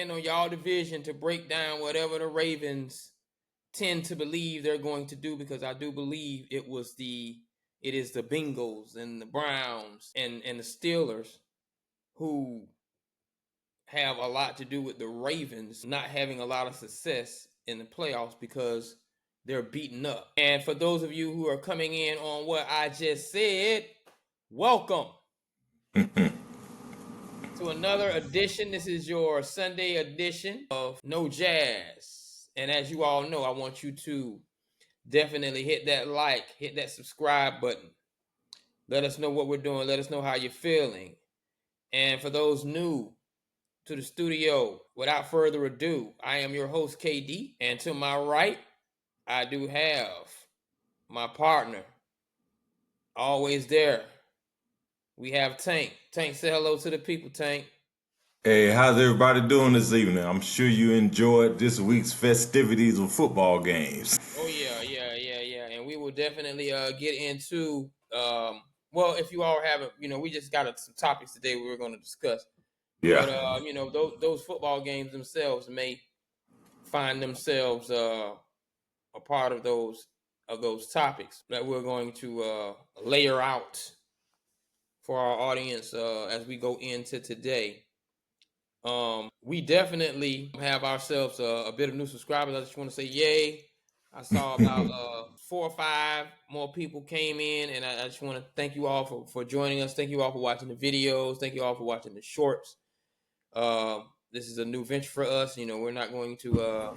in on y'all division to break down whatever the Ravens tend to believe they're going to do, because I do believe it is the Bengals and the Browns and the Steelers who have a lot to do with the Ravens not having a lot of success in the playoffs because they're beaten up. And for those of you who are coming in on what I just said, welcome to another edition. This is your Sunday edition of No Jazz. And as you all know, I want you to definitely hit that like, hit that subscribe button. Let us know what we're doing. Let us know how you're feeling. And for those new to the studio, without further ado, I am your host, KD. And to my right, I do have my partner, always there. We have Tank. Tank, say hello to the people, Tank. Hey, how's everybody doing this evening? I'm sure you enjoyed this week's festivities of football games. Oh yeah. And we will definitely get into well, if you all haven't, we just got some topics today we were going to discuss. Yeah. But those football games themselves may find themselves a part of those topics that we're going to layer out for our audience as we go into today. We definitely have ourselves a bit of new subscribers. I just want to say yay. I saw about 4 or 5 more people came in, and I just want to thank you all for joining us. Thank you all for watching the videos. Thank you all for watching the shorts. This is a new venture for us. We're not going to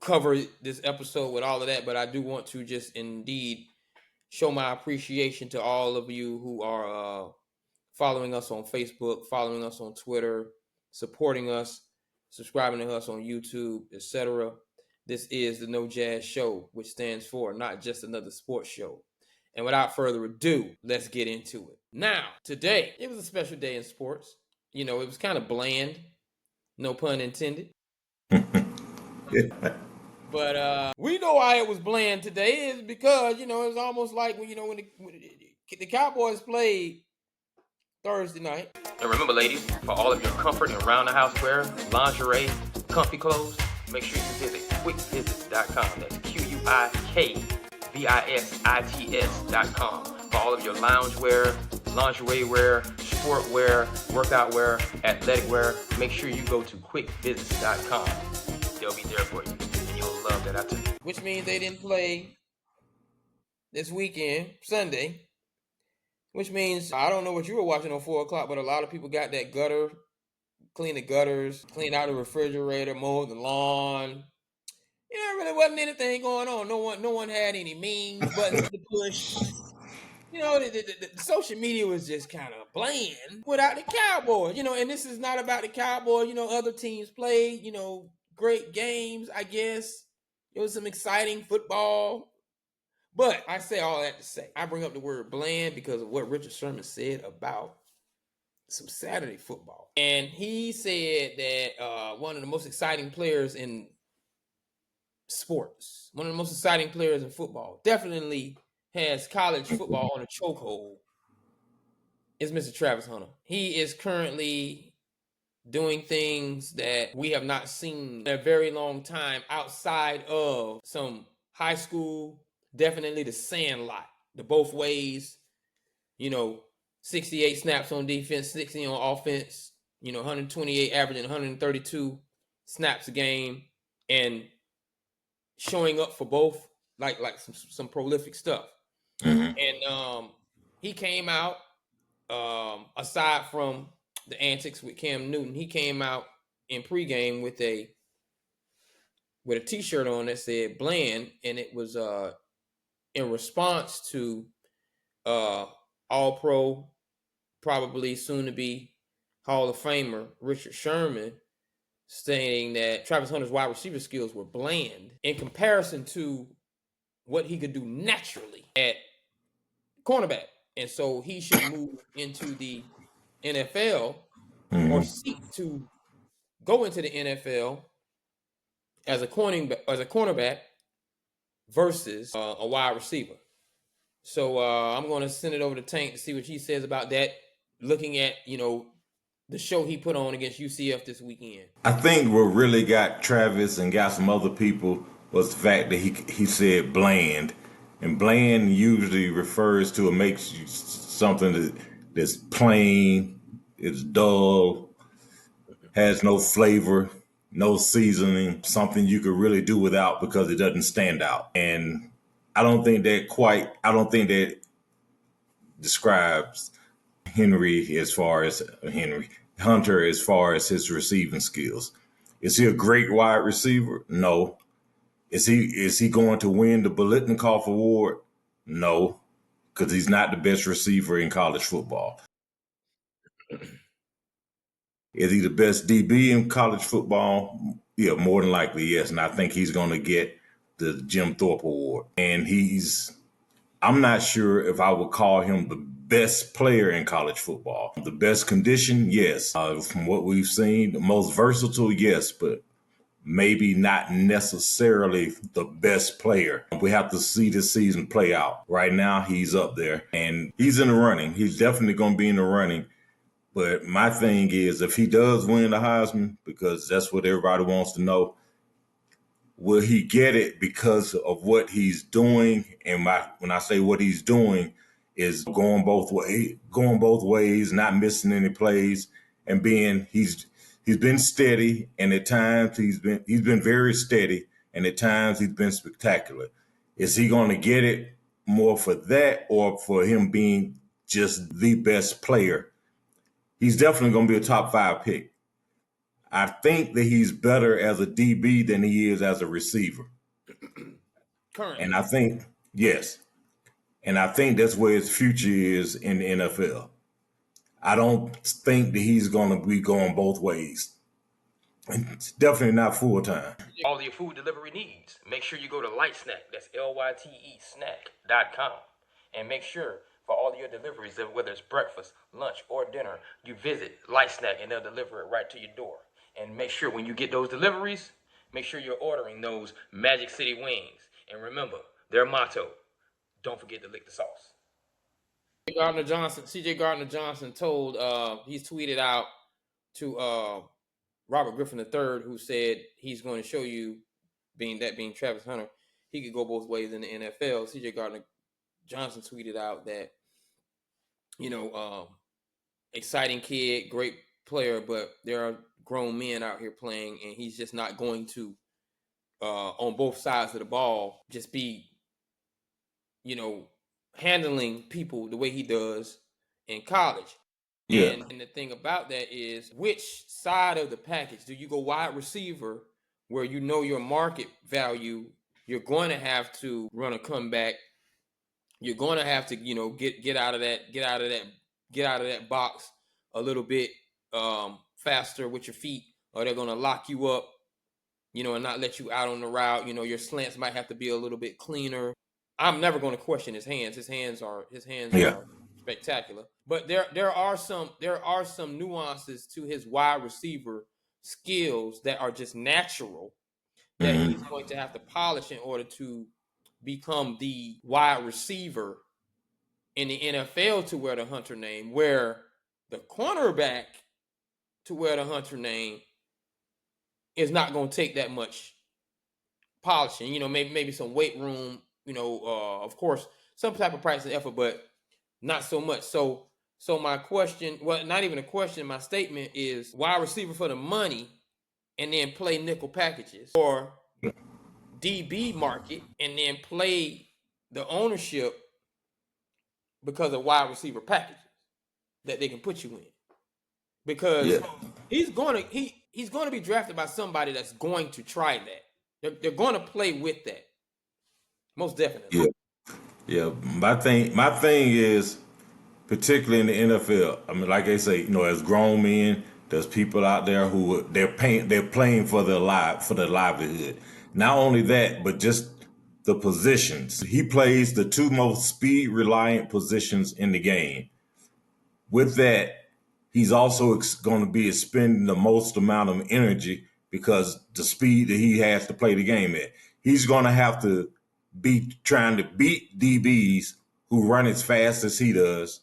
cover this episode with all of that, but I do want to just indeed show my appreciation to all of you who are following us on Facebook, following us on Twitter, supporting us, subscribing to us on YouTube, etc. This is the No Jazz Show, which stands for not just another sports show. And without further ado, let's get into it. Now, today, it was a special day in sports. It was kind of bland, no pun intended. But we know why it was bland today is because, it was almost like when the Cowboys played Thursday night. And remember, ladies, for all of your comfort and round-the-house wear, lingerie, comfy clothes, make sure you visit quickvisits.com. That's QUIKVISITS.com. For all of your lounge wear, lingerie wear, sport wear, workout wear, athletic wear, make sure you go to quickvisits.com. They'll be there for you, and you'll love that, I tell you. Which means they didn't play this weekend, Sunday. Which means, I don't know what you were watching on 4 o'clock, but a lot of people got that gutter, clean the gutters, clean out the refrigerator, mow the lawn. There really wasn't anything going on. No one had any memes, buttons to push. The social media was just kind of bland without the Cowboys. And this is not about the Cowboys. Other teams played, great games, I guess. It was some exciting football. But I say all that to say, I bring up the word bland because of what Richard Sherman said about some Saturday football. And he said that one of the most exciting players in sports, one of the most exciting players in football, definitely has college football on a chokehold, is Mr. Travis Hunter. He is currently doing things that we have not seen in a very long time outside of some high school, definitely the Sandlot, the both ways, 68 snaps on defense, 60 on offense, 128 averaging 132 snaps a game, and showing up for both, like some prolific stuff. Mm-hmm. And he came out, aside from the antics with Cam Newton, he came out in pregame with a t-shirt on that said bland, and it was in response to All-Pro, probably soon to be Hall of Famer Richard Sherman, stating that Travis Hunter's wide receiver skills were bland in comparison to what he could do naturally at cornerback. And so he should move into the NFL or seek to go into the NFL as a cornerback versus a wide receiver. So I'm going to send it over to Tank to see what he says about that, looking at, the show he put on against UCF this weekend? I think what really got Travis and got some other people was the fact that he said bland, and bland usually refers to, it makes you something that's plain, it's dull, has no flavor, no seasoning, something you could really do without because it doesn't stand out. And I don't think that describes Henry Hunter as far as his receiving skills. Is he a great wide receiver? No. Is he going to win the Bolitnikoff Award? No, because he's not the best receiver in college football. Is he the best DB in college football? Yeah, more than likely, yes. And I think he's going to get the Jim Thorpe Award. And I'm not sure if I would call him the best player in college football. The best condition, yes. From what we've seen, the most versatile, yes, but maybe not necessarily the best player. We have to see this season play out. Right now, he's up there and he's in the running. He's definitely going to be in the running. But my thing is, if he does win the Heisman, because that's what everybody wants to know, will he get it because of what he's doing? And when I say what he's doing, is going both ways, not missing any plays, and he's been steady, and at times he's been very steady, and at times he's been spectacular. Is he going to get it more for that, or for him being just the best player? He's definitely going to be a top 5 pick. I think that he's better as a DB than he is as a receiver. Currently. And I think, yes. And I think that's where his future is in the NFL. I don't think that he's going to be going both ways. It's definitely not full time. All your food delivery needs. Make sure you go to Light Snack. That's LYTE snack.com. And make sure for all your deliveries, whether it's breakfast, lunch, or dinner, you visit Light Snack and they'll deliver it right to your door. And make sure when you get those deliveries, make sure you're ordering those Magic City wings. And remember, their motto, don't forget to lick the sauce. CJ Gardner Johnson told, he's tweeted out to Robert Griffin III, who said he's going to show you, being Travis Hunter, he could go both ways in the NFL. CJ Gardner Johnson tweeted out that, exciting kid, great player, but there are grown men out here playing, and he's just not going to, on both sides of the ball, just be, handling people the way he does in college. Yeah. And the thing about that is, which side of the package do you go wide receiver, where your market value, you're going to have to run a comeback, you're going to have to get out of that box a little bit faster with your feet, or they're going to lock you up, and not let you out on the route. Your slants might have to be a little bit cleaner. I'm never going to question his hands. His hands are spectacular. But there are some nuances to his wide receiver skills that are just natural, that he's going to have to polish in order to become the wide receiver in the NFL to wear the Hunter name, where the cornerback to wear the Hunter name is not going to take that much polishing. Maybe some weight room, of course, some type of practice and effort, but not so much. So my question, well, not even a question, my statement is, wide receiver for the money and then play nickel packages, or DB market and then play the ownership because of wide receiver packages that they can put you in. Because he's going to be drafted by somebody that's going to try that. They're going to play with that. Most definitely. Yeah. My thing is, particularly in the NFL. I mean, like I say, as grown men, there's people out there who they're playing for their livelihood. Not only that, but just the positions. He plays the 2 most speed reliant positions in the game. With that, he's also going to be expending the most amount of energy because the speed that he has to play the game at. He's going to have to be trying to beat DBs who run as fast as he does.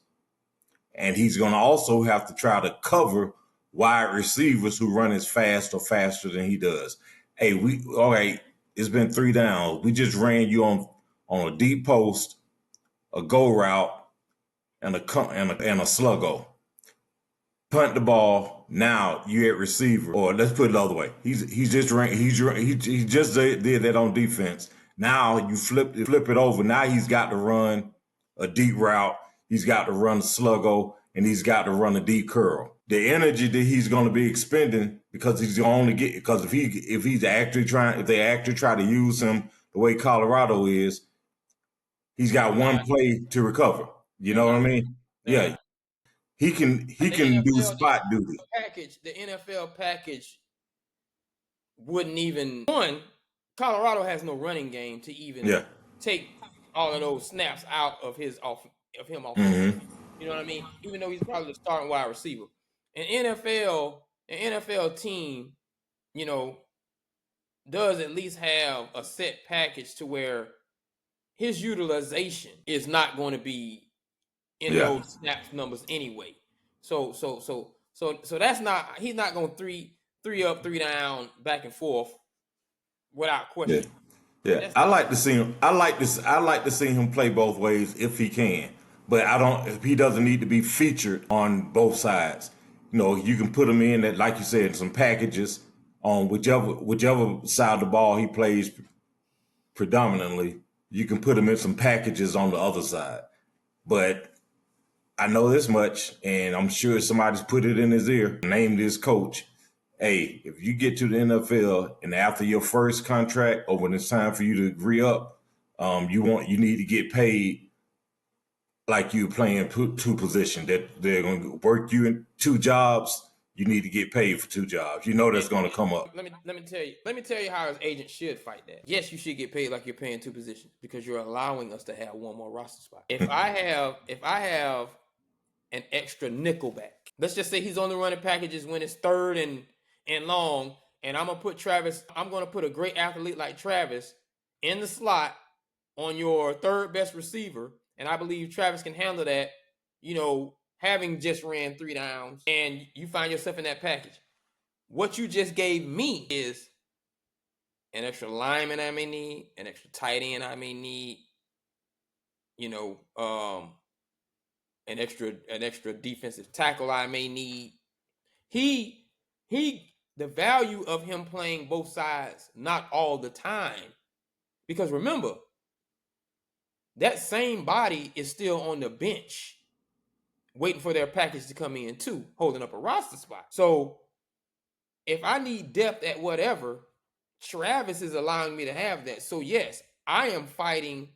And he's going to also have to try to cover wide receivers who run as fast or faster than he does. Hey, all right, it's been 3 downs. We just ran you on a deep post, a go route, and a sluggo. Punt the ball. Now you at receiver, or let's put it the other way. He just did that on defense. Now you flip it over. Now he's got to run a deep route. He's got to run a sluggo, and he's got to run a deep curl. The energy that he's going to be expending because he's going to only get because if they actually try to use him the way Colorado is, he's got one play to recover. You know what I mean? Yeah. He can do spot duty. The NFL package wouldn't even Colorado has no running game to even take all of those snaps out of him offensively. You know what I mean? Even though he's probably the starting wide receiver. An NFL team, you know, does at least have a set package to where his utilization is not going to be in those snaps numbers anyway. So that's not, he's not going three up, 3 down, back and forth without question. Yeah. I like to see him. I like to see him play both ways if he can. But if he doesn't need to be featured on both sides. You know, you can put him in that, like you said, some packages on whichever side of the ball he plays predominantly. You can put him in some packages on the other side. But I know this much, and I'm sure somebody's put it in his ear, named his coach. Hey, if you get to the NFL and after your first contract, or when it's time for you to re-up, you need to get paid like you're playing two positions. That they're going to work you in 2 jobs. You need to get paid for 2 jobs. You know that's going to come up. Let me tell you how his agent should fight that. Yes, you should get paid like you're paying 2 positions because you're allowing us to have 1 more roster spot. If I have an extra nickel back, let's just say he's on the running packages when it's 3rd and long, and I'm gonna put a great athlete like Travis in the slot on your 3rd best receiver, and I believe Travis can handle that, you know, having just ran 3 downs, and you find yourself in that package. What you just gave me is an extra lineman I may need, an extra tight end I may need, you know, an extra defensive tackle I may need. The value of him playing both sides, not all the time, because remember, that same body is still on the bench waiting for their package to come in too, holding up a roster spot. So if I need depth at whatever, Travis is allowing me to have that. So yes, I am fighting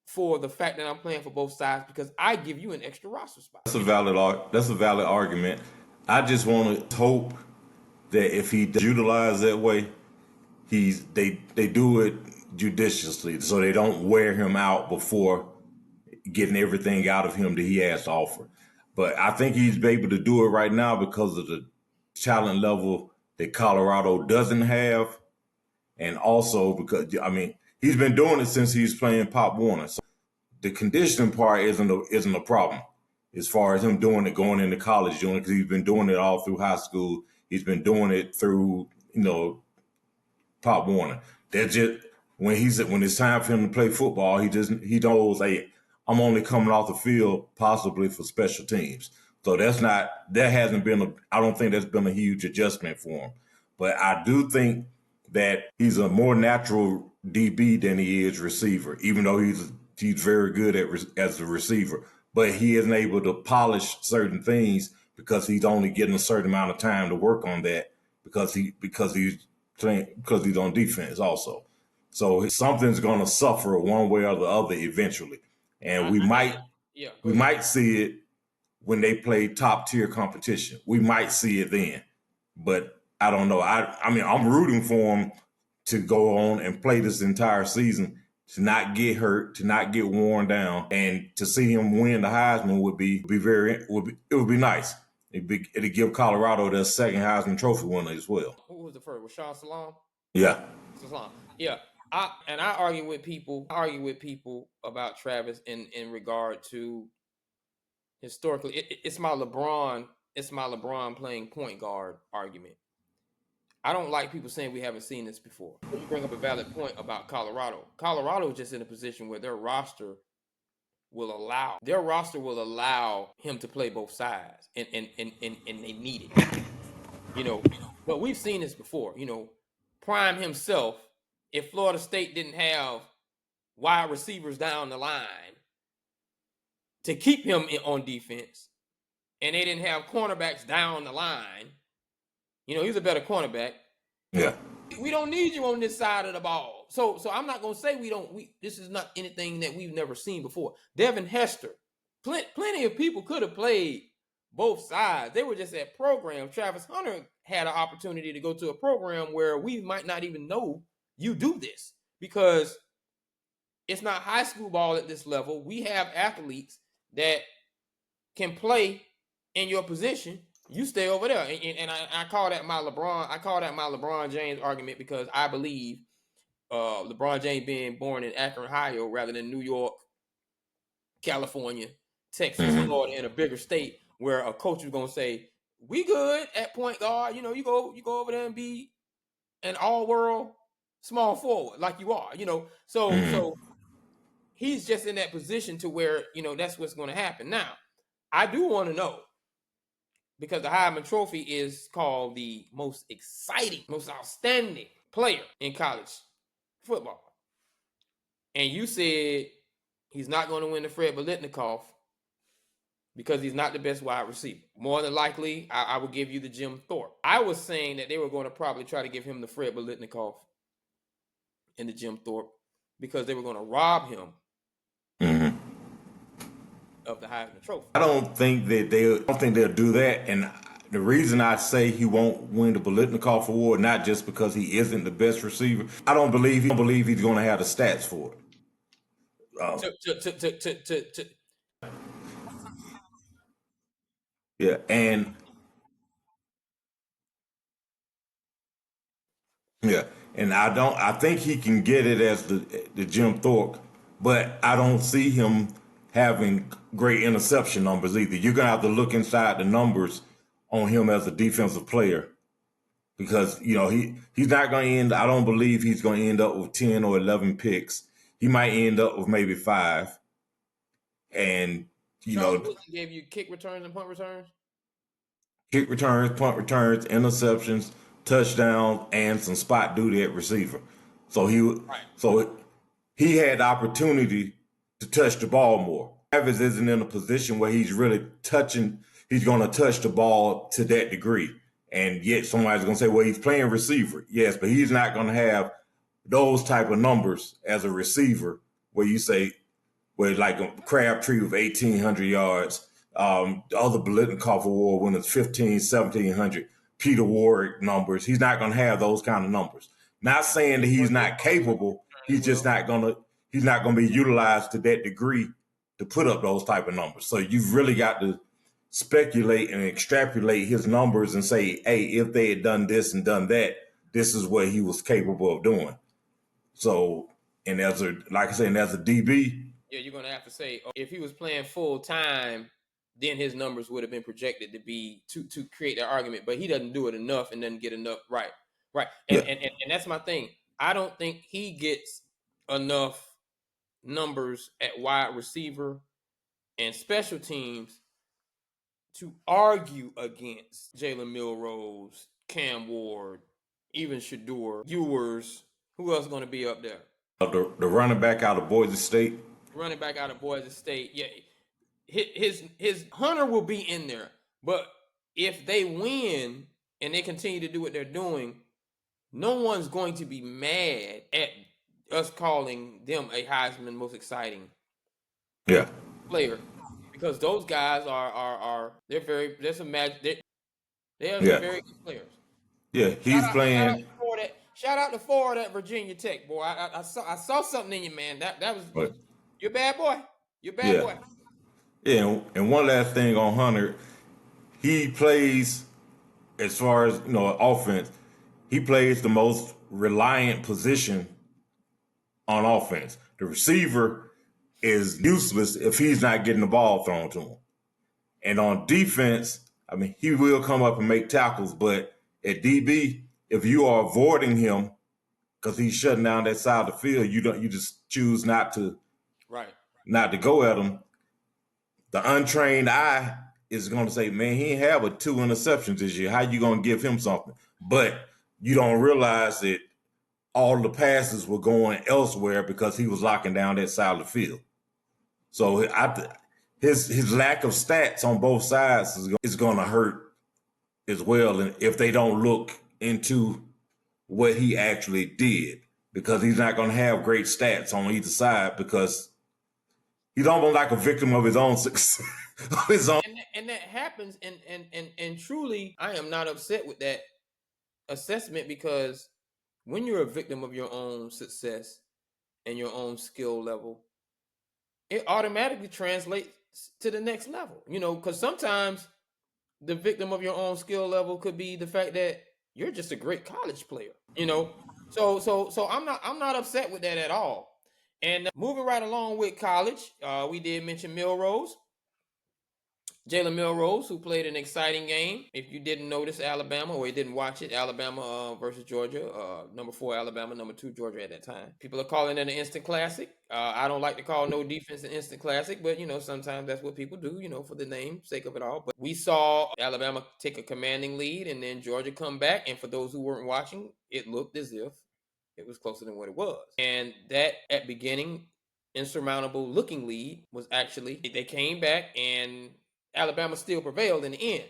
for the fact that I'm playing for both sides because I give you an extra roster spot. That's a valid argument. I just want to hope that if he does utilize that way, they do it judiciously so they don't wear him out before getting everything out of him that he has to offer. But I think he's able to do it right now because of the talent level that Colorado doesn't have, and also because he's been doing it since he's playing Pop Warner. So the conditioning part isn't a problem as far as him doing it going into college, doing it because he's been doing it all through high school. He's been doing it through Pop Warner. That's just when it's time for him to play football, he knows, hey, I'm only coming off the field possibly for special teams. So I don't think that's been a huge adjustment for him. But I do think that he's a more natural DB than he is receiver, even though he's very good as a receiver. But he isn't able to polish certain things because he's only getting a certain amount of time to work on that because he's on defense also. So something's going to suffer one way or the other eventually. And we might see it when they play top tier competition. We might see it then, but I don't know. I'm rooting for him to go on and play this entire season, to not get hurt, to not get worn down, and to see him win the Heisman would be nice. It'd give Colorado their 2nd Heisman Trophy winner as well. Who was the first? Was Sean Salam? Yeah. Salam. Yeah. I argue with people about Travis in regard to historically. It's my LeBron it's my LeBron playing point guard argument. I don't like people saying we haven't seen this before. You bring up a valid point about Colorado. Colorado is just in a position where their roster will allow him to play both sides, and they need it. But we've seen this before. Prime himself, if Florida State didn't have wide receivers down the line to keep him on defense, and they didn't have cornerbacks down the line, he's a better cornerback. Yeah. We don't need you on this side of the ball. So I'm not gonna say this is not anything that we've never seen before. Devin Hester, plenty of people could have played both sides. They were just at programs. Travis Hunter had an opportunity to go to a program where we might not even know you do this, because it's not high school ball at this level. We have athletes that can play in your position. You stay over there, and I call that my LeBron. I call that my LeBron James argument, because I believe LeBron James being born in Akron, Ohio, rather than New York, California, Texas, Florida, in a bigger state, where a coach is gonna say, "We good at point guard. You go over there and be an all-world small forward like you are." So he's just in that position to where that's what's going to happen. Now, I do want to know, because the Heisman Trophy is called the most exciting, most outstanding player in college football. And you said he's not going to win the Fred Biletnikoff because he's not the best wide receiver. More than likely, I will give you the Jim Thorpe. I was saying that they were going to probably try to give him the Fred Biletnikoff and the Jim Thorpe, because they were going to rob him of the Heisman Trophy. I don't think they'll do that, and the reason I say he won't win the Biletnikoff Award, not just because he isn't the best receiver. I don't believe he's going to have the stats for it. Yeah, and I think he can get it as the Jim Thorpe, but I don't see him having great interception numbers either. You're gonna have to look inside the numbers on him as a defensive player, because he's not going to end. I don't believe he's going to end up with 10 or 11 picks. He might end up with maybe 5. And Charles Woodson gave you kick returns and punt returns. Kick returns, punt returns, interceptions, touchdowns, and some spot duty at receiver. So he had the opportunity to touch the ball more. Travis isn't in a position where he's really touching. He's going to touch the ball to that degree. And yet somebody's going to say, well, he's playing receiver. Yes, but he's not going to have those type of numbers as a receiver where you say, where like a Crabtree with 1,800 yards, the other Biletnikoff Award winners 1,700, Peter Warrick numbers. He's not going to have those kind of numbers. Not saying that he's not capable. He's just not going to be utilized to that degree to put up those type of numbers. So you've really got to speculate and extrapolate his numbers and say, hey, if they had done this and done that, this is what he was capable of doing. So, and as a DB, yeah, you're gonna have to say, if he was playing full time, then his numbers would have been projected to be to create that argument. But he doesn't do it enough and doesn't get enough right. And that's my thing. I don't think he gets enough numbers at wide receiver and special teams to argue against Jalen Milrose, Cam Ward, even Shador, Ewers. Who else is going to be up there? The running back out of Boise State. Running back out of Boise State. Yeah, his Hunter will be in there. But if they win and they continue to do what they're doing, no one's going to be mad at us calling them a Heisman most exciting player. Because those guys they're very some magic. They are very good players. Yeah, he's playing. Shout out to Ford at Virginia Tech, boy. I saw something in you, man. That was you're a bad boy. You're a bad boy. Yeah, and one last thing on Hunter, he plays, as far as offense, he plays the most reliant position on offense. The receiver is useless if he's not getting the ball thrown to him. And on defense, I mean, he will come up and make tackles, but at DB, if you are avoiding him because he's shutting down that side of the field, you just choose not to go at him. The untrained eye is going to say, man, he ain't have 2 interceptions this year. How you going to give him something? But you don't realize that all the passes were going elsewhere because he was locking down that side of the field. So his lack of stats on both sides is going to hurt as well, and if they don't look into what he actually did, because he's not going to have great stats on either side because he's almost like a victim of his own success. And that happens, and truly, I am not upset with that assessment, because when you're a victim of your own success and your own skill level, it automatically translates to the next level. Because sometimes the victim of your own skill level could be the fact that you're just a great college player. So I'm not upset with that at all. And moving right along with college, we did mention Milrose. Jalen Milrose, who played an exciting game. If you didn't notice Alabama or you didn't watch it, Alabama versus Georgia, number 4 Alabama, number 2 Georgia at that time. People are calling it an instant classic. I don't like to call no defense an instant classic, but sometimes that's what people do, for the name sake of it all. But we saw Alabama take a commanding lead and then Georgia come back. And for those who weren't watching, it looked as if it was closer than what it was. And that at beginning insurmountable looking lead was actually, they came back and Alabama still prevailed in the end.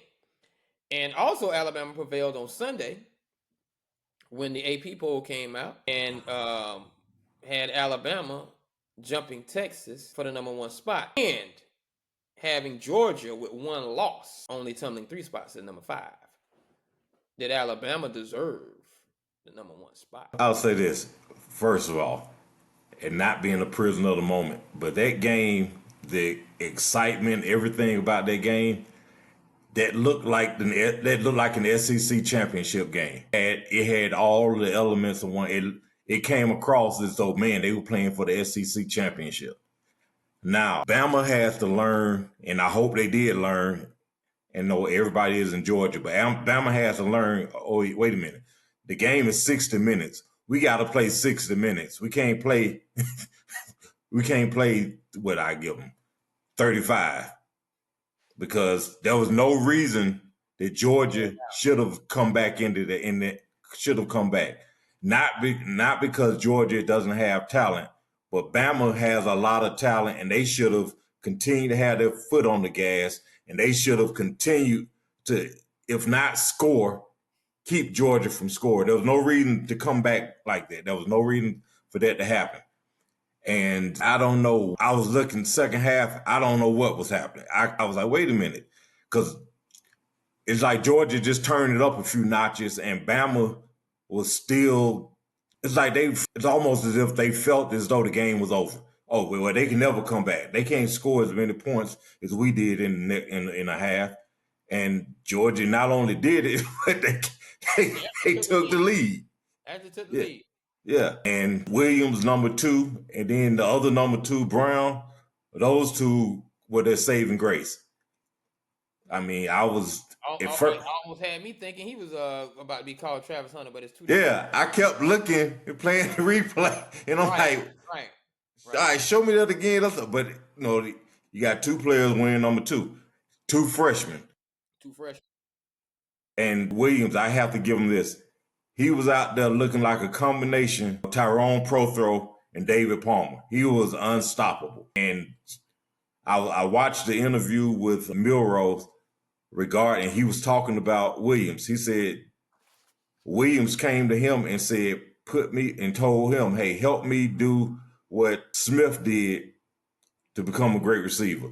And also Alabama prevailed on Sunday when the AP poll came out and had Alabama jumping Texas for the number 1 spot and having Georgia with 1 loss, only tumbling 3 spots at number 5. Did Alabama deserve the number 1 spot? I'll say this, first of all, and not being a prisoner of the moment, but that game, the excitement, everything about that game, that looked like an SEC championship game. It had all the elements of one. It came across as though, man, they were playing for the SEC championship. Now, Bama has to learn, and I hope they did learn, and know everybody is in Georgia, but Bama has to learn, oh, wait a minute. The game is 60 minutes. We got to play 60 minutes. We can't play, what I give them, 35. Because there was no reason that Georgia should have come back should have come back. Not because Georgia doesn't have talent, but Bama has a lot of talent, and they should have continued to have their foot on the gas, and they should have continued to, if not score, keep Georgia from scoring. There was no reason to come back like that. There was no reason for that to happen. And I don't know. I was looking second half. I don't know what was happening. I was like, wait a minute. Because it's like Georgia just turned it up a few notches and Bama was still, it's almost as if they felt as though the game was over. Oh, well, they can never come back. They can't score as many points as we did in a half. And Georgia not only did it, but they took the lead. Actually took the lead. Yeah. And Williams, number 2, and then the other number 2, Brown, those 2 were their saving grace. I mean, almost had me thinking he was about to be called Travis Hunter, but it's 2 different. Yeah, I kept looking and playing the replay, and I'm like, all right, show me that again. But you got 2 players winning number 2, 2 freshmen. 2 freshmen. And Williams, I have to give him this. He was out there looking like a combination of Tyrone Prothro and David Palmer. He was unstoppable. And I watched the interview with Milrose and he was talking about Williams. He said Williams came to him and said, told him, hey, help me do what Smith did to become a great receiver.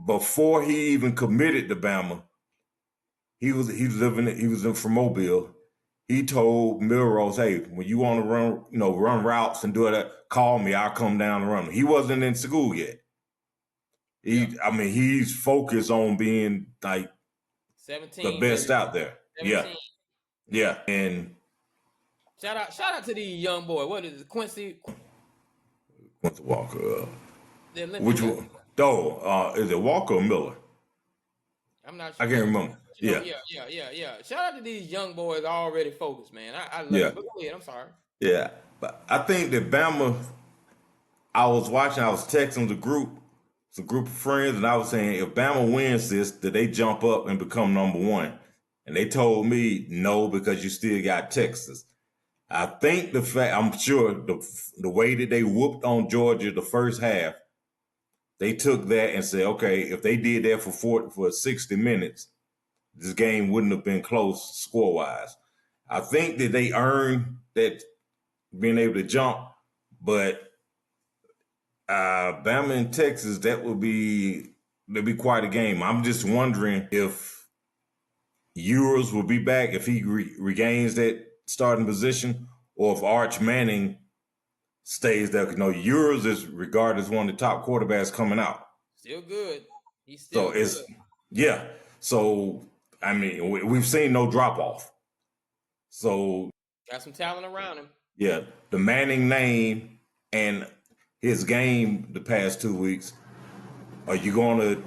Before he even committed to Bama, he was from Mobile. He told Milrose, hey, when you want to run routes and do that, call me. I'll come down and run them. He wasn't in school yet. He's focused on being like 17, the best out there. 17. Yeah. And shout out to the young boy. What is it? Quincy Walker. Which one? Is it Walker or Miller? I'm not I sure. can't remember. Yeah. Yeah. Shout out to these young boys already focused, man. I love Yeah. it. But go ahead. I'm sorry. Yeah. But I think that Bama, I was watching, I was texting the group, it's a group of friends, and I was saying, if Bama wins this, did they jump up and become number one? And they told me no, because you still got Texas. I think I'm sure the way that they whooped on Georgia the first half, they took that and said, okay, if they did that for 60 minutes, this game wouldn't have been close score wise. I think that they earned that being able to jump, but Bama and Texas, that'd be quite a game. I'm just wondering if Ewers will be back, if he regains that starting position, or if Arch Manning stays there. Because Ewers is regarded as one of the top quarterbacks coming out. Still good. He's So still good. yeah. So I mean, we've seen no drop off. So Got some talent around him. yeah, the Manning name and his game the past 2 weeks. Are you going to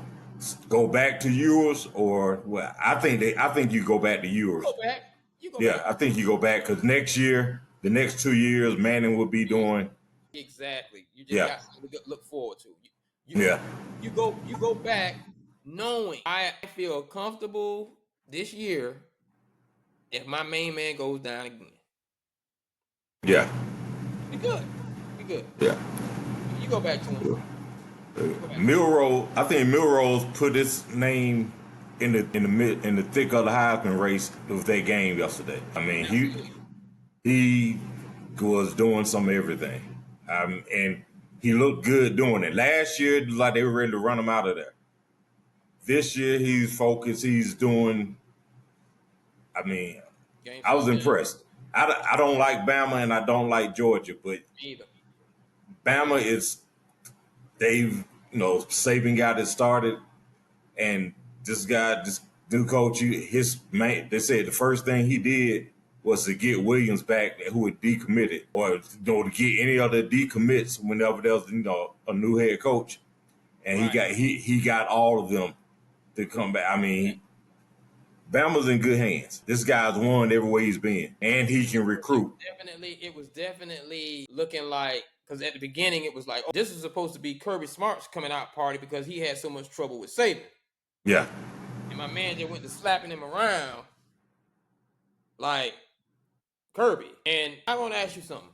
go back to yours, or well? I think you go back to yours. Go back. You go Yeah, back. I think you go back because next year, the next 2 years, Manning will be doing. Exactly. You just Yeah, got something to look forward to. You yeah, you go back knowing I feel comfortable this year if my main man goes down again. yeah, We good. We good. yeah. You go back to him. You go back to him. Milrose, I think Milrose put his name in the thick of the Heisman race with that game yesterday. I mean, he was doing some of everything, and he looked good doing it. Last year, it was like they were ready to run him out of there. This year, he's focused. He's doing. I mean, Game I was film game. impressed. I don't like Bama and I don't like Georgia, but Either. Bama is they've Saban got it started, and this new coach, his man, they said the first thing he did was to get Williams back, who had decommitted, or to get any other decommits whenever there was a new head coach, and Right. he got all of them to come back. I mean, Bama's in good hands. This guy's won every way he's been, and he can recruit. It was definitely looking like, because at the beginning it was like, oh, this is supposed to be Kirby Smart's coming out party because he had so much trouble with Saban. Yeah, And my man just went to slapping him around like Kirby. And I want to ask you something.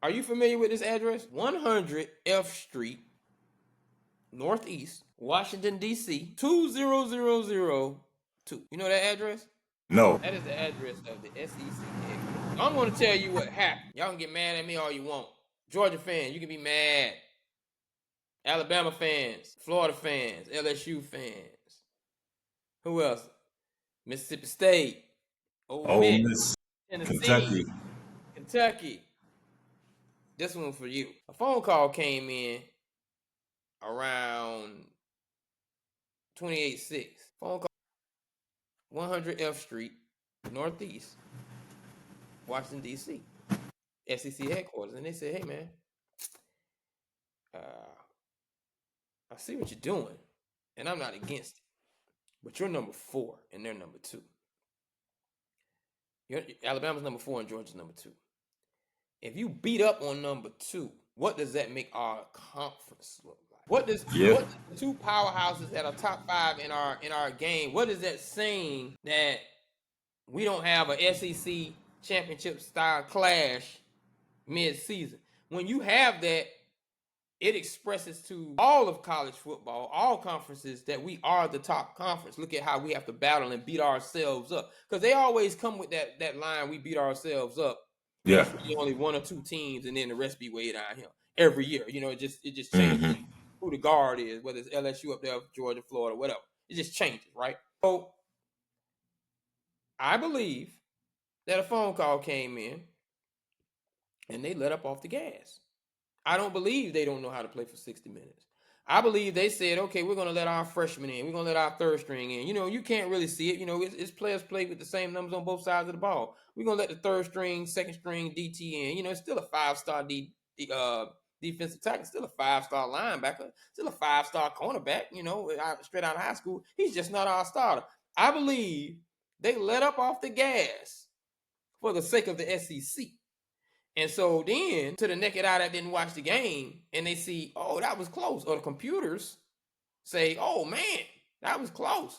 Are you familiar with this address? 100 F Street, Northeast, Washington, D.C., 20002. You know that address? no, That is the address of the SEC headquarters. I'm going to tell you what happened. Y'all can get mad at me all you want. Georgia fans, you can be mad. Alabama fans, Florida fans, LSU fans. Who else? Mississippi State, Ole Ole Miss, Miss, Tennessee, Kentucky. Kentucky. This one for you. A phone call came in around 28-6. Phone call 100 F Street, Northeast, Washington, D.C. SEC headquarters. And they said, hey, man, I see what you're doing, and I'm not against it. But you're number 4, and they're number 2. Alabama's number 4, and Georgia's number 2. If you beat up on number 2, what does that make our conference look like? What does the two powerhouses that are top 5 in our game? What is that saying that we don't have a SEC championship style clash mid-season? When you have that, it expresses to all of college football, all conferences, that we are the top conference. Look at how we have to battle and beat ourselves up. Because they always come with that line, we beat ourselves up. And Yeah. it's really only 1 or 2 teams, and then the rest be way down here. Every year. It just changes Mm-hmm. who the guard is, whether it's LSU up there, Georgia, Florida, whatever. It just changes, right? So I believe that a phone call came in and they let up off the gas. I don't believe they don't know how to play for 60 minutes. I believe they said, okay, we're going to let our freshmen in. We're going to let our third string in. You can't really see it. It's players play with the same numbers on both sides of the ball. We're going to let the third string, second string DT in. It's still a 5-star defensive tackle, still a 5-star linebacker, still a 5-star cornerback, straight out of high school. He's just not our starter. I believe they let up off the gas for the sake of the SEC. And so then, to the naked eye that didn't watch the game, and they see, oh, that was close, or the computers say, oh, man, that was close.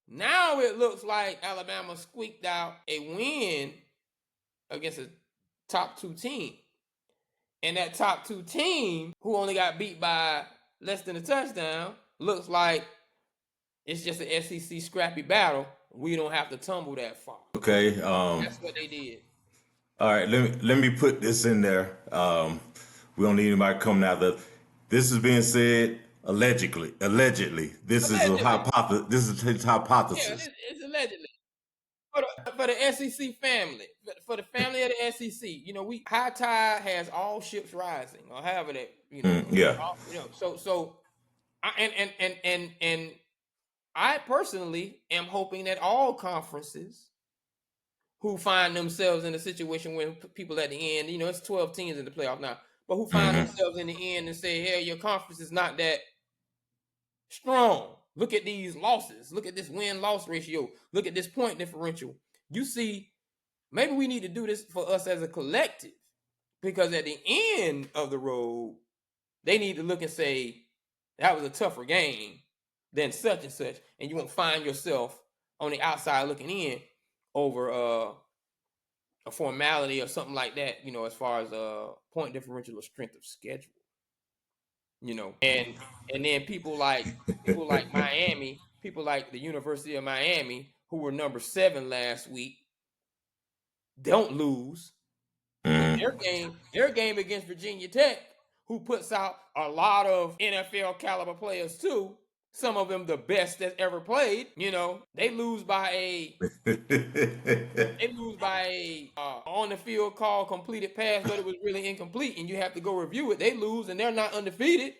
Now it looks like Alabama squeaked out a win against a top 2 team. And that top 2 team, who only got beat by less than a touchdown, looks like it's just an SEC scrappy battle. We don't have to tumble that far. Okay. That's what they did. All right. Let me put this in there. We don't need anybody coming out of. This is being said allegedly. This is a hypothesis. This is his hypothesis. Yeah, it's allegedly. For the SEC family, for the family of the SEC, we high tide has all ships rising, or however that, Yeah. So I personally am hoping that all conferences who find themselves in a situation where people at the end, it's 12 teams in the playoff now, but who find themselves in the end and say, hey, your conference is not that strong. Look at these losses. Look at this win-loss ratio. Look at this point differential. You see, maybe we need to do this for us as a collective, because at the end of the road, they need to look and say, that was a tougher game than such and such, and you won't find yourself on the outside looking in over a formality or something like that, as far as point differential or strength of schedule. And then people like Miami, people like the University of Miami, who were number 7 last week, don't lose. Their game against Virginia Tech, who puts out a lot of NFL caliber players too, some of them the best that's ever played, they lose by a on the field call completed pass, but it was really incomplete, and you have to go review it. They lose, and they're not undefeated,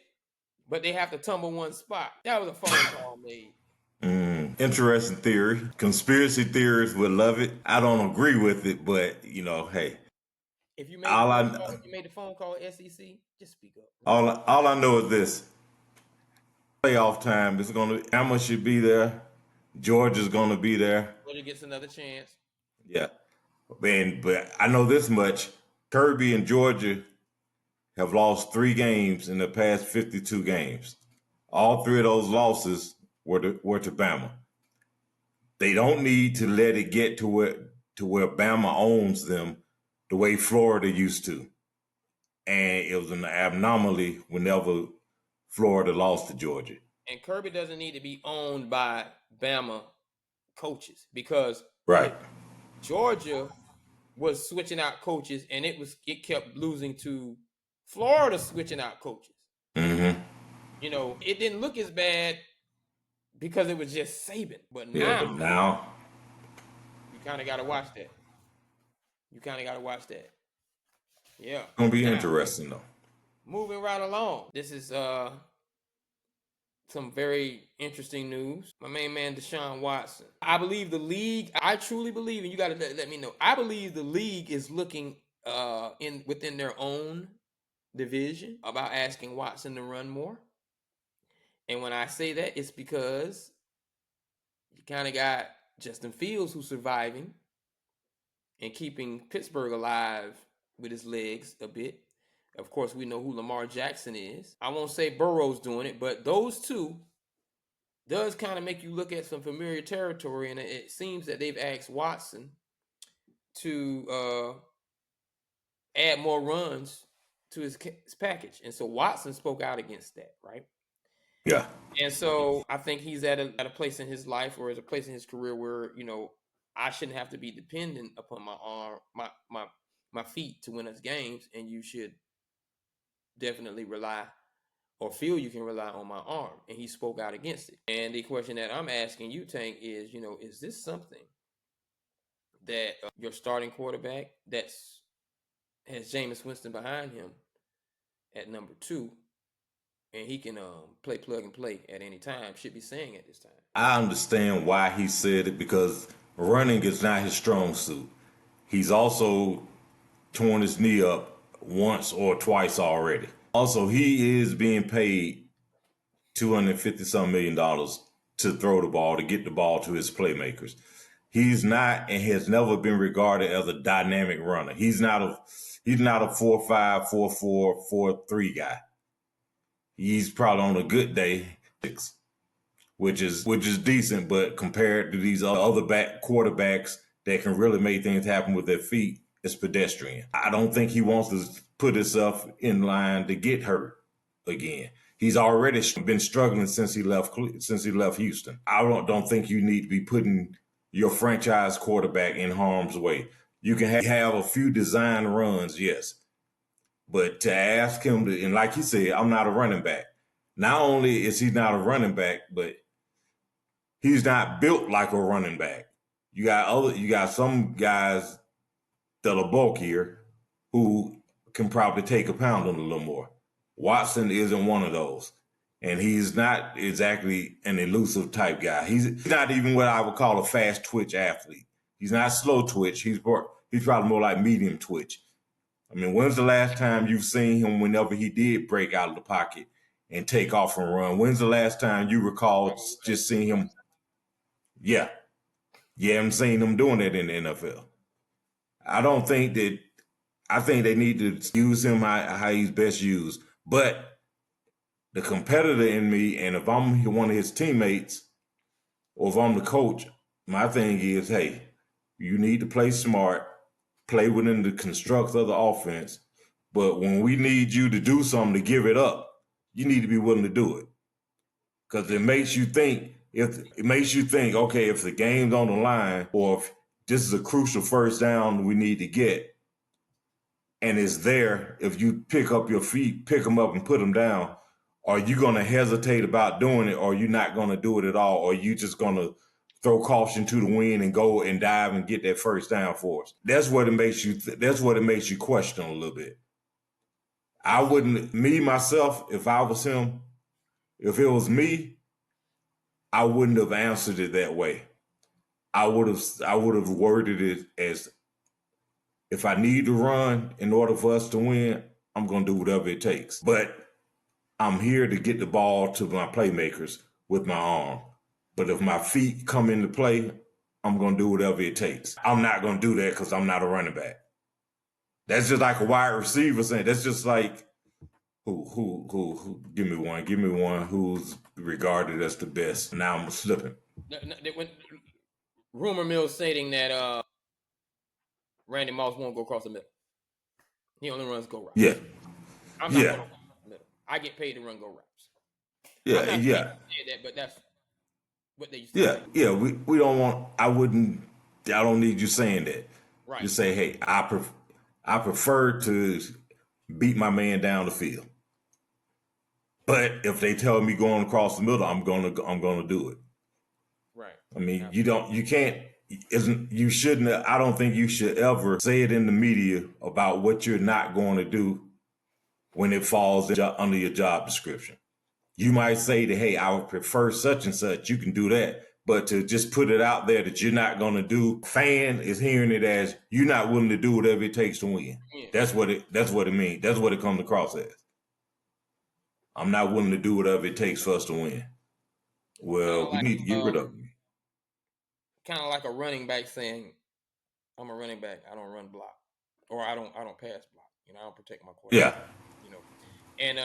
but they have to tumble one spot. That was a phone call made. Interesting theory. Conspiracy theorists would love it. I don't agree with it, but hey. If you made the phone call SEC, just speak up. All I know is this: playoff time is Alabama should be there. Georgia's gonna be there. Georgia gets another chance. Yeah, but I know this much: Kirby and Georgia have lost 3 games in the past 52 games. All 3 of those losses were to Bama. They don't need to let it get to where Bama owns them the way Florida used to. And it was an anomaly whenever Florida lost to Georgia. And Kirby doesn't need to be owned by Bama coaches, because right, Georgia was switching out coaches, and it kept losing to Florida switching out coaches. It didn't look as bad because it was just Saban, but now you kind of got to watch that. Yeah, it's gonna be interesting though. Moving right along. This is some very interesting news. My main man, Deshaun Watson. I truly believe, and you got to let me know, I believe the league is looking within their own division about asking Watson to run more. And when I say that, it's because you kind of got Justin Fields, who's surviving and keeping Pittsburgh alive with his legs a bit. Of course, we know who Lamar Jackson is. I won't say Burrow's doing it, but those two does kind of make you look at some familiar territory, and it seems that they've asked Watson to add more runs to his package. And so Watson spoke out against that, right? Yeah. And so I think he's at a place in his life, or is a place in his career where, I shouldn't have to be dependent upon my arm, my feet to win us games, and you should definitely rely or feel you can rely on my arm. And he spoke out against it. And the question that I'm asking you, Tank, is, is this something that your starting quarterback has Jameis Winston behind him at number 2, and he can play plug and play at any time, should be saying at this time? I understand why he said it, because running is not his strong suit. He's also torn his knee up once or twice already. Also, he is being paid $250 million to throw the ball, to get the ball to his playmakers. He's not and has never been regarded as a dynamic runner. He's not a 4.5, 4.4, 4.3 guy. He's probably on a good day 6, which is decent, but compared to these other quarterbacks that can really make things happen with their feet, it's pedestrian. I don't think he wants to put himself in line to get hurt again. He's already been struggling since he left Houston. I don't think you need to be putting your franchise quarterback in harm's way. You can have a few design runs, yes, but to ask him to, and like he said, I'm not a running back. Not only is he not a running back, but he's not built like a running back. You got some guys that are bulkier who can probably take a pound on a little more. Watson isn't one of those. And he's not exactly an elusive type guy. He's not even what I would call a fast twitch athlete. He's not slow twitch. He's probably more like medium twitch. I mean, when's the last time you've seen him whenever he did break out of the pocket and take off and run? When's the last time you recall just seeing him? Yeah. You haven't seen him doing that in the NFL. I think they need to use him how he's best used. But the competitor in me, and if I'm one of his teammates, or if I'm the coach, my thing is, hey, you need to play smart, play within the construct of the offense. But when we need you to do something to give it up, you need to be willing to do it. Because it makes you think, okay, if the game's on the line, or if this is a crucial first down we need to get, and it's there, if you pick up your feet, pick them up and put them down, are you going to hesitate about doing it, or are you not going to do it at all, or are you just going to throw caution to the wind and go and dive and get that first down for us? That's what it makes you. That's what it makes you question a little bit. I wouldn't, me myself, if I was him, if it was me, I wouldn't have answered it that way. I would have worded it as, if I need to run in order for us to win, I'm going to do whatever it takes. But I'm here to get the ball to my playmakers with my arm. But if my feet come into play, I'm going to do whatever it takes. I'm not going to do that because I'm not a running back. That's just like a wide receiver saying, that's just like, who, give me one who's regarded as the best. Now I'm slipping. Rumor mill stating that Randy Moss won't go across the middle. He only runs go routes. Yeah. I'm not going to run the middle. I get paid to run go routes. Yeah, I'm not yeah. saying that, but that's what they used to say. Yeah. We don't want. I don't need you saying that. Right. Just say, hey, I prefer to beat my man down the field. But if they tell me going across the middle, I'm gonna do it. Right. I mean, you shouldn't. I don't think you should ever say it in the media about what you're not going to do when it falls under your job description. You might say that, hey, I would prefer such and such. You can do that. But to just put it out there that you're not going to do, fan is hearing it as you're not willing to do whatever it takes to win. Yeah. That's what it means. That's what it comes across as. I'm not willing to do whatever it takes for us to win. Well, we need to get rid of me. Kind of like a running back saying, I'm a running back. I don't run block. Or I don't pass block. I don't protect my quarterback. Yeah. And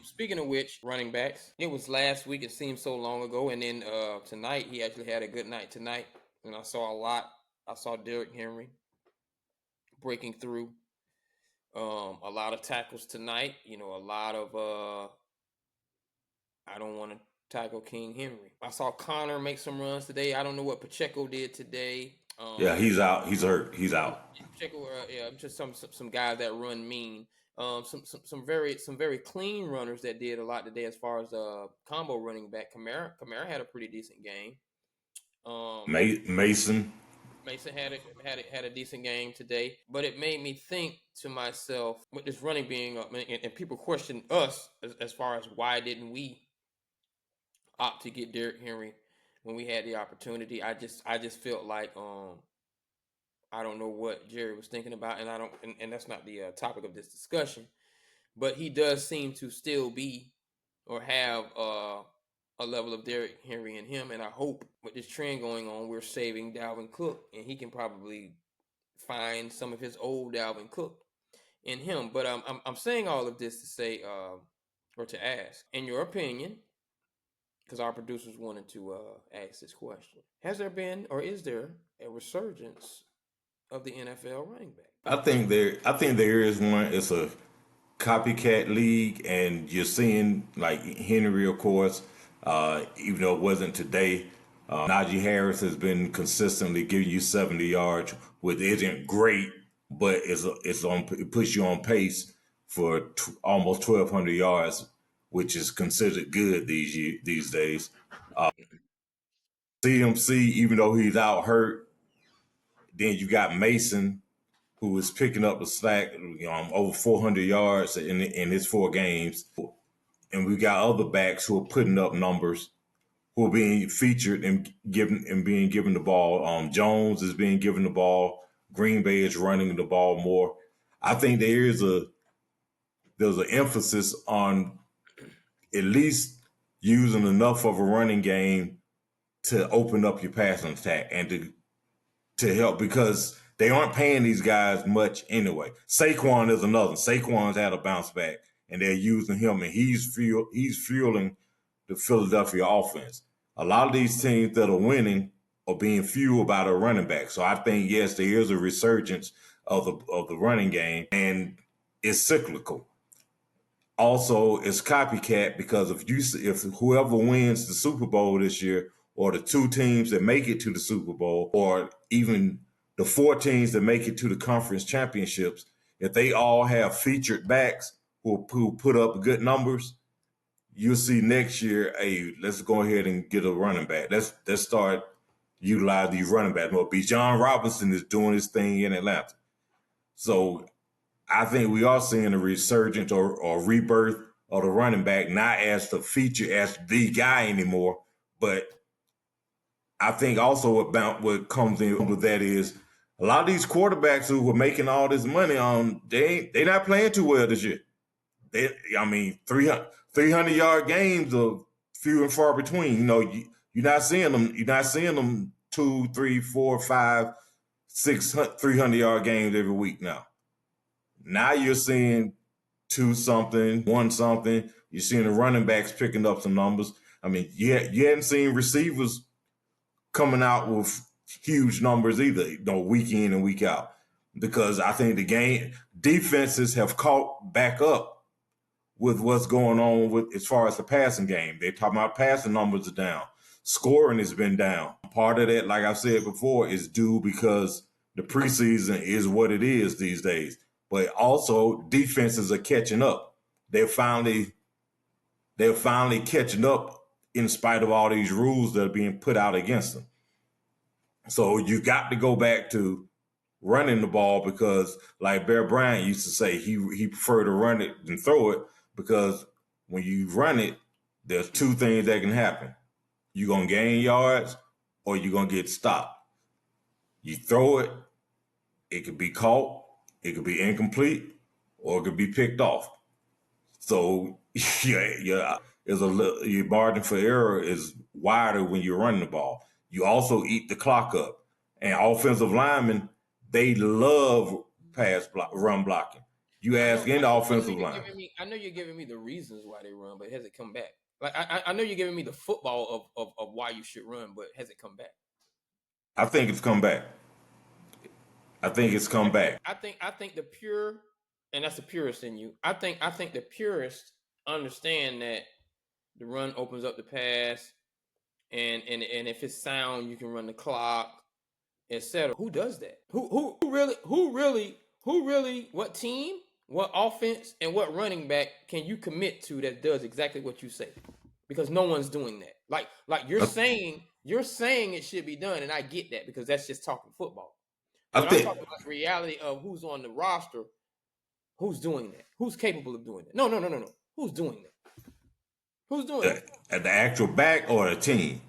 speaking of which, running backs, it was last week. It seems so long ago. And then tonight, he actually had a good night tonight. And I saw a lot. I saw Derrick Henry breaking through. A lot of tackles tonight. A lot of I don't want to tackle King Henry. I saw Connor make some runs today. I don't know what Pacheco did today. Yeah, he's out. He's hurt. He's out. Pacheco, just some guys that run mean. Some very clean runners that did a lot today as far as combo running back. Kamara had a pretty decent game. Mason had a decent game today, but it made me think to myself, with this running being up, and people question us as far as why didn't we opt to get Derrick Henry when we had the opportunity. I just felt like I don't know what Jerry was thinking about, and that's not the topic of this discussion. But he does seem to still be or have a level of Derrick Henry in him, and I hope with this trend going on, we're saving Dalvin Cook, and he can probably find some of his old Dalvin Cook in him. But I'm saying all of this to say or to ask, in your opinion, because our producers wanted to ask this question: has there been or is there a resurgence of the NFL running back? I think there is one. It's a copycat league, and you're seeing like Henry, of course, even though it wasn't today. Najee Harris has been consistently giving you 70 yards, which isn't great, but it puts you on pace for almost 1,200 yards, which is considered good these days. CMC, even though he's out hurt, then you got Mason, who is picking up the slack, over 400 yards in his 4 games. And we got other backs who are putting up numbers, who are being featured and being given the ball. Jones is being given the ball. Green Bay is running the ball more. I think there's an emphasis on at least using enough of a running game to open up your passing attack and to help, because they aren't paying these guys much anyway. Saquon is another. Saquon's had a bounce back, and they're using him, and he's fueling the Philadelphia offense. A lot of these teams that are winning are being fueled by their running back. So I think, yes, there is a resurgence of the running game, and it's cyclical. Also, it's copycat, because if whoever wins the Super Bowl this year, or the 2 teams that make it to the Super Bowl, or even the 4 teams that make it to the conference championships, if they all have featured backs who put up good numbers, you'll see next year, hey, let's go ahead and get a running back. Let's start utilizing these running backs. Well, Bijan Robinson is doing his thing in Atlanta. So I think we are seeing a resurgence or rebirth of the running back, not as the feature, as the guy anymore. But I think also about what comes in with that is a lot of these quarterbacks who were making all this money on, they're not playing too well this year. 300-yard games are few and far between. You're not seeing them. You're not seeing them 2, 3, 4, 5, 6, 300-yard games every week now. Now you're seeing 2 something, 1 something. You're seeing the running backs picking up some numbers. I mean, you hadn't seen receivers coming out with huge numbers either, week in and week out. Because I think the game defenses have caught back up with what's going on with as far as the passing game. They're talking about passing numbers are down. Scoring has been down. Part of that, like I said before, is due because the preseason is what it is these days. But also defenses are catching up. They're finally catching up in spite of all these rules that are being put out against them. So you got to go back to running the ball, because like Bear Bryant used to say, he preferred to run it than throw it, because when you run it, there's 2 things that can happen. You're going to gain yards, or you're going to get stopped. You throw it, it could be caught, it could be incomplete, or it could be picked off. So your margin for error is wider when you're running the ball. You also eat the clock up. And offensive linemen, they love run blocking. You ask any offensive line. I know you're giving me the reasons why they run, but has it come back? Like I know you're giving me the football of why you should run, but has it come back? I think it's come back. I think it's come back. I think the pure, and that's the purist in you. I think the purists understand that the run opens up the pass, and if it's sound, you can run the clock, etc. Who does that? Who really? What team? What offense and what running back can you commit to that does exactly what you say? Because no one's doing that. Like you're saying it should be done, and I get that because that's just talking football. But I'm talking about the reality of who's on the roster, who's doing that, who's capable of doing that. No. Who's doing that? Who's doing that? The actual back or the team?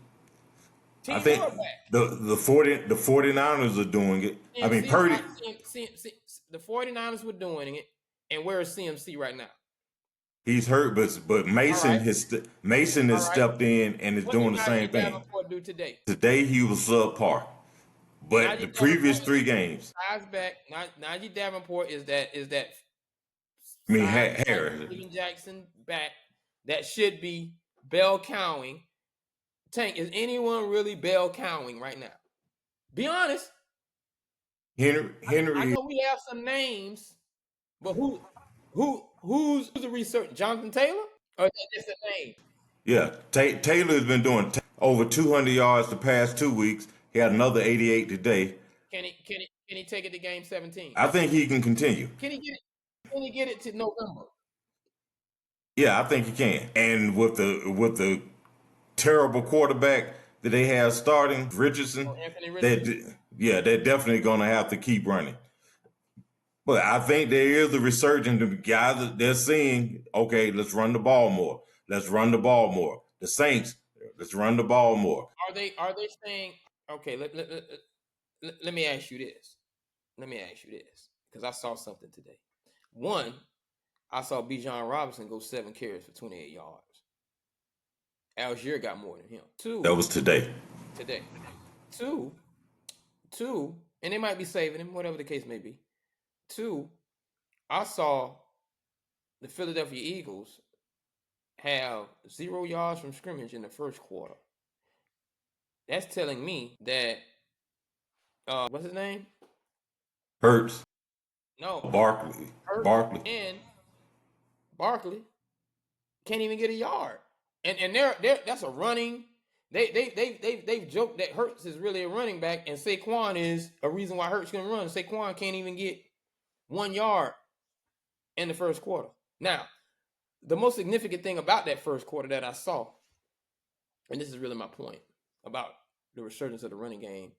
I Team think quarterback. the 49ers are doing it. I mean, Purdy. The 49ers were doing it, and where is CMC right now? He's hurt, but Mason right. has All right. stepped in and is What did doing the same Najee thing. Davenport do today? Today he was subpar, but the Najee previous Davenport 3 games, size back. Najee Davenport is that I mean, size back Harris. Steven Jackson back that should be bell cowing. Tank, is anyone really bell cowing right now? Be honest. I Henry, know we have some names, but who's the research? Jonathan Taylor, or is that just a name? yeah, Taylor has been doing over 200 yards the past 2 weeks. He had another 88 today. Can he take it to game 17? I think he can continue. Can he get it? Can he get it to November? Yeah, I think he can. And with the terrible quarterback that they have starting, Richardson, Oh, Anthony Richardson. they're definitely going to have to keep running. But I think there is a resurgence of guys that they're seeing, okay, let's run the ball more. Let's run the ball more. The Saints, let's run the ball more. Are they saying, okay, let me ask you this. Let me ask you this, because I saw something today. One, I saw Bijan Robinson go 7 carries for 28 yards. Algier got more than him. That was today. Two, and they might be saving him, whatever the case may be. 2, I saw the Philadelphia Eagles have 0 yards from scrimmage in the first quarter. That's telling me that what's his name? Hurts. No, Barkley. and Barkley can't even get a yard. And they're that's a running. They've joked that Hurts is really a running back, and Saquon is a reason why Hurts can run. Saquon can't even get 1 yard in the first quarter. Now, the most significant thing about that first quarter that I saw, and this is really my point about the resurgence of the running game,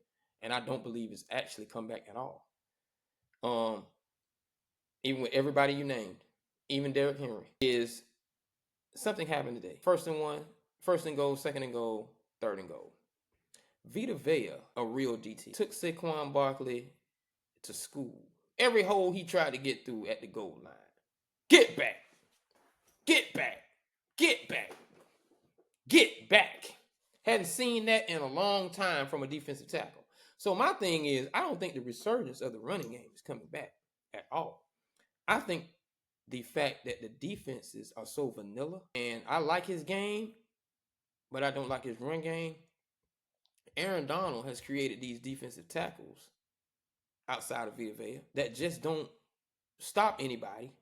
and I don't believe it's actually come back at all. Even with everybody you named, even Derrick Henry, is something happened today. First and 1, first and goal, second and goal, third and goal. Vita Vea, a real DT, took Saquon Barkley to school. Every hole he tried to get through at the goal line. Get back. Get back. Get back. Get back. Hadn't seen that in a long time from a defensive tackle. So my thing is, I don't think the resurgence of the running game is coming back at all. I think the fact that the defenses are so vanilla, and I like his game, but I don't like his run game. Aaron Donald has created these defensive tackles outside of Vita Vea that just don't stop anybody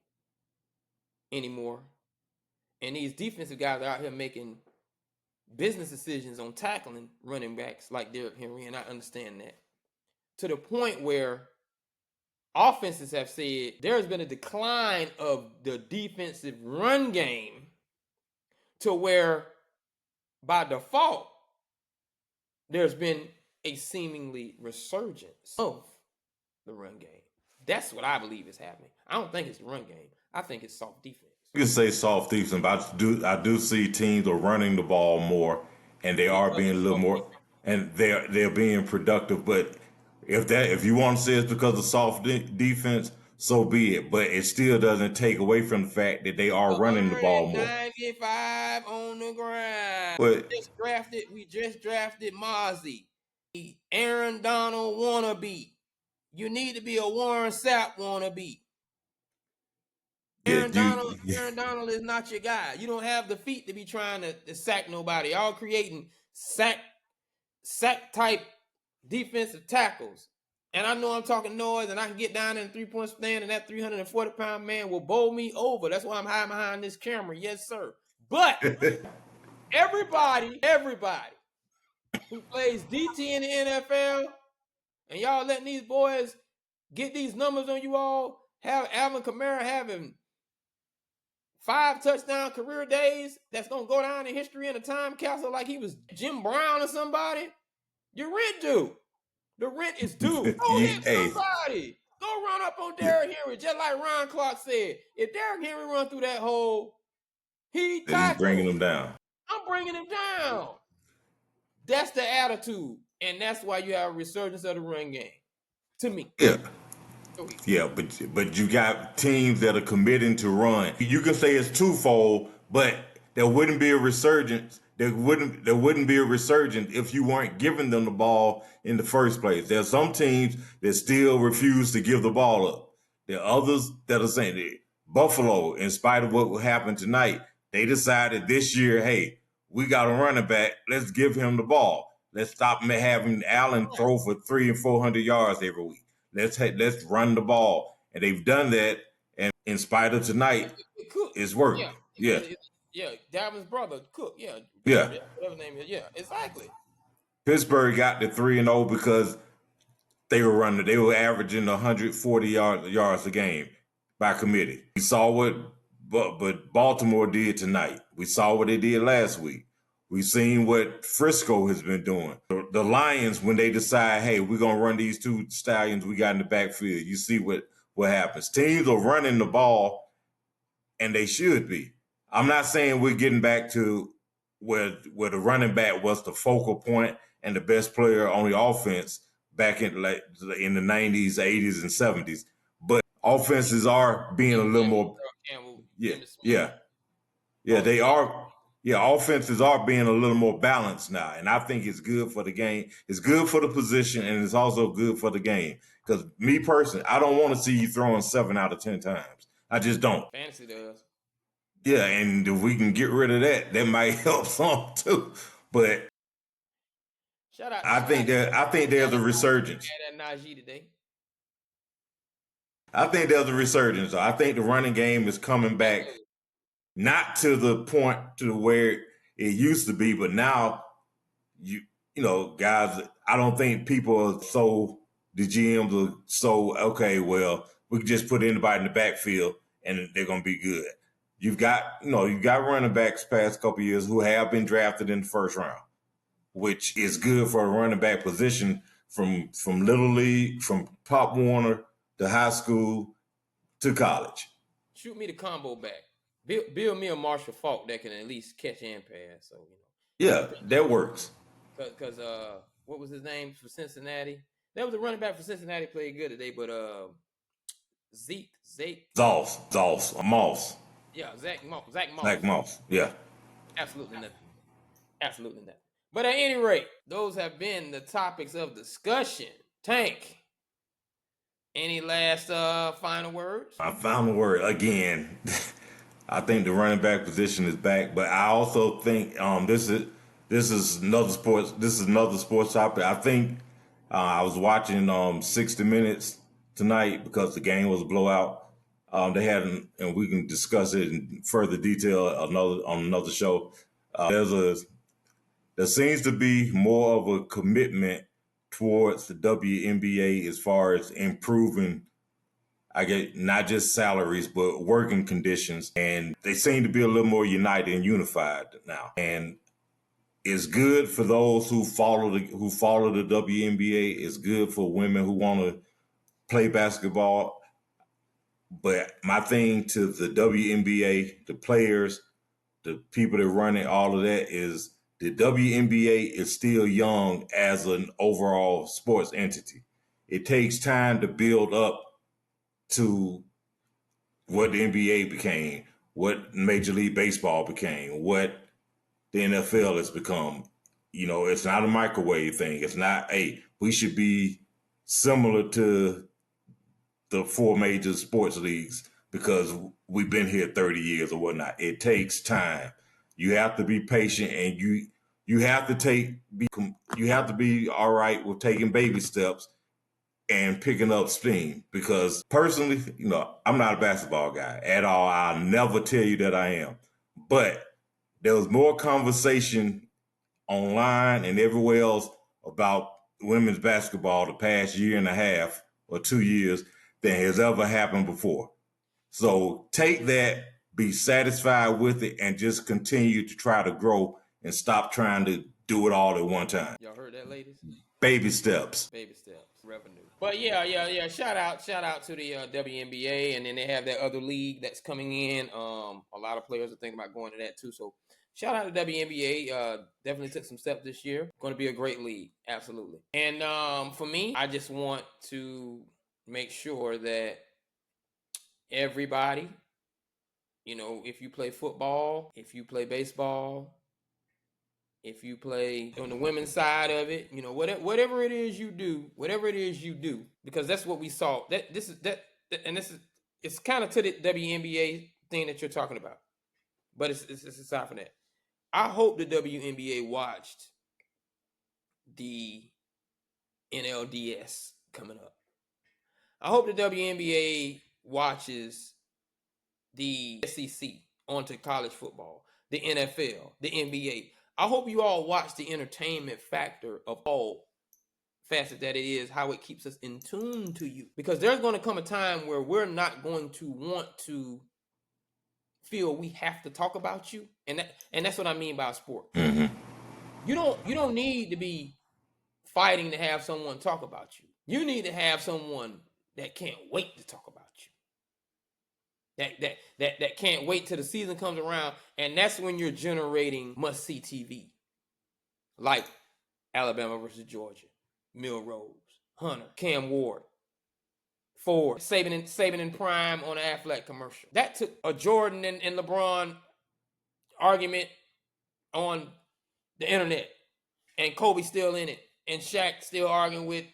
anymore. And these defensive guys are out here making business decisions on tackling running backs like Derrick Henry, and I understand that. To the point where offenses have said there's been a decline of the defensive run game to where by default there's been a seemingly resurgence of the run game. That's what I believe is happening. I don't think it's the run game. I think it's soft defense. You can say soft defense, but I do see teams are running the ball more, and they are being a little more, and they're being productive. But if you want to say it's because of soft defense, so be it. But it still doesn't take away from the fact that they are running the ball more. 195 on the ground. But We just drafted Mozzie, Aaron Donald wannabe. You need to be a Warren Sapp wannabe. Aaron Donald is not your guy. You don't have the feet to be trying to sack nobody. Y'all creating sack type defensive tackles. And I know I'm talking noise, and I can get down in the 3-point stand, and that 340-pound man will bowl me over. That's why I'm hiding behind this camera. Yes, sir. But everybody who plays DT in the NFL, and y'all letting these boys get these numbers on you all, have Alvin Kamara having 5 touchdown career days that's going to go down in history in a time capsule like he was Jim Brown or somebody, your rent due. The rent is due. Go hit somebody. Go run up on Derrick Henry, just like Ron Clark said. If Derrick Henry run through that hole, he's bringing him down. I'm bringing him down. That's the attitude, and that's why you have a resurgence of the run game. To me, Yeah. go ahead. Yeah, but you got teams that are committing to run. You can say it's twofold, but there wouldn't be a resurgence. There wouldn't be a resurgence if you weren't giving them the ball in the first place. There's some teams that still refuse to give the ball up. There are others that are saying that Buffalo, in spite of what happened tonight, they decided this year, hey, we got a running back. Let's give him the ball. Let's stop having Allen throw for 300 and 400 yards every week. Let's run the ball, and they've done that. And in spite of tonight, Cook, it's yeah, worked. Yeah, yeah. Dalvin's brother, Cook, yeah, yeah. whatever name is, yeah, exactly. Pittsburgh got to 3-0 because they were running. They were averaging 140 yards a game by committee. We saw what, but Baltimore did tonight. We saw what they did last week. We've seen what Frisco has been doing. The Lions, when they decide, hey, we're gonna run these two stallions we got in the backfield, you see what happens. Teams are running the ball, and they should be. I'm not saying we're getting back to where the running back was the focal point and the best player on the offense back in the 90s, 80s, and 70s. But offenses are being a little more, Campbell, yeah, Emmitt Smith, yeah, yeah. all them They guys. are, yeah. Offenses are being a little more balanced now, and I think it's good for the game. It's good for the position, and it's also good for the game. Because me personally, I don't want to see you throwing 7 out of 10 times. I just don't. Fantasy does. Yeah, and if we can get rid of that, that might help some too. But Shout out, I think there's a resurgence. had that Najee today. I think there's a resurgence. I think the running game is coming back, not to the point to where it used to be, but now guys, I don't think people are so the GMs are so okay. Well, we can just put anybody in the backfield and they're gonna be good. You've got running backs past couple years who have been drafted in the first round, which is good for a running back position from little league, from Pop Warner to high school to college. Shoot me the combo back. Build me a Marshall Faulk that can at least catch and pass. So Yeah, that works. because what was his name for Cincinnati? That was a running back for Cincinnati. Played good today, but Zeke, Moss, yeah, Zach Moss, Zach Moss. Yeah. absolutely nothing, absolutely nothing. But at any rate, those have been the topics of discussion. Tank, any last final words? I found the word again. I think the running back position is back, but I also think this is another sports topic. I think I was watching 60 Minutes tonight because the game was a blowout. They had, and we can discuss it in further detail on another show. There seems to be more of a commitment towards the WNBA as far as improving, I get not just salaries, but working conditions. And they seem to be a little more united and unified now. And it's good for those who follow the WNBA. It's good for women who want to play basketball. But my thing to the WNBA, the players, the people that run it, all of that is the WNBA is still young as an overall sports entity. It takes time to build up to what the NBA became, what Major League Baseball became, what the NFL has become. It's not a microwave thing. It's not, hey, we should be similar to the 4 major sports leagues because we've been here 30 years or whatnot. It takes time. You have to be patient, and you have to be all right with taking baby steps and picking up steam. Because personally, I'm not a basketball guy at all. I'll never tell you that I am. But there was more conversation online and everywhere else about women's basketball the past year and a half or 2 years than has ever happened before. So take that, be satisfied with it, and just continue to try to grow and stop trying to do it all at one time. Y'all heard that, ladies? Baby steps. Baby steps, revenue. But yeah. Shout out to the WNBA, and then they have that other league that's coming in. A lot of players are thinking about going to that too. So shout out to WNBA. Definitely took some steps this year. Going to be a great league, absolutely. And for me, I just want to make sure that everybody, if you play football, if you play baseball, if you play on the women's side of it, whatever it is you do, because that's what we saw. It's kind of to the WNBA thing that you're talking about, but it's aside from that. I hope the WNBA watched the NLDS coming up. I hope the WNBA watches the SEC onto college football, the NFL, the NBA. I hope you all watch the entertainment factor of all facets that it is, how it keeps us in tune to you. Because there's going to come a time where we're not going to want to feel we have to talk about you, and that's what I mean by sport. Mm-hmm. You don't need to be fighting to have someone talk about you. You need to have someone that can't wait to talk about you. That can't wait till the season comes around, and that's when you're generating must-see TV, like Alabama versus Georgia, Milrose, Hunter, Cam Ward, Ford, Saban in prime on an Affleck commercial. That took a Jordan and LeBron argument on the internet, and Kobe still in it, and Shaq still arguing with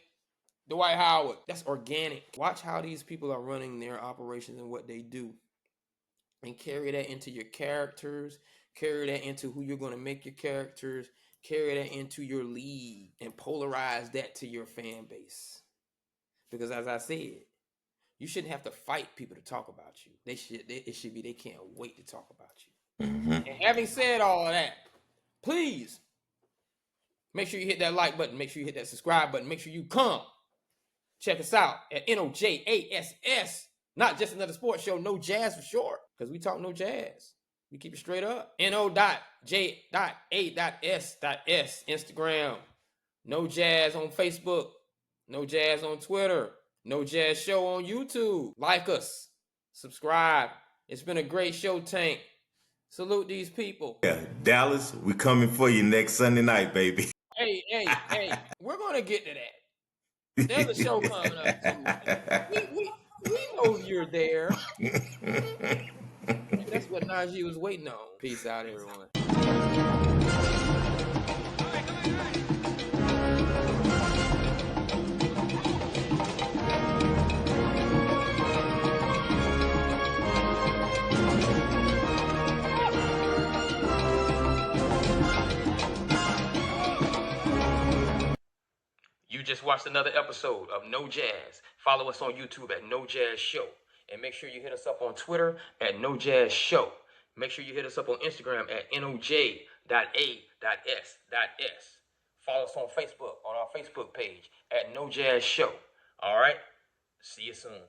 Dwight Howard. That's organic. Watch how these people are running their operations and what they do, and carry that into your characters, carry that into who you're going to make your characters, carry that into your league, and polarize that to your fan base. Because as I said, you shouldn't have to fight people to talk about you. It should be they can't wait to talk about you. Mm-hmm. And having said all of that, please make sure you hit that like button. Make sure you hit that subscribe button. Make sure you come check us out at NOJASS. Not just another sports show, No Jazz for short, because we talk no jazz. We keep it straight up. NO.J.A.S.S. Instagram. No Jazz on Facebook. No Jazz on Twitter. No Jazz Show on YouTube. Like us. Subscribe. It's been a great show, Tank. Salute these people. Yeah, Dallas, we coming for you next Sunday night, baby. Hey, we're going to get to that. There's a show coming up, too. We know you're there. That's what Najee was waiting on. Peace out, everyone. You just watched another episode of No Jazz. Follow us on YouTube at No Jazz Show. And make sure you hit us up on Twitter at No Jazz Show. Make sure you hit us up on Instagram at NOJ.A.S.S. Follow us on Facebook, on our Facebook page at No Jazz Show. All right? See you soon.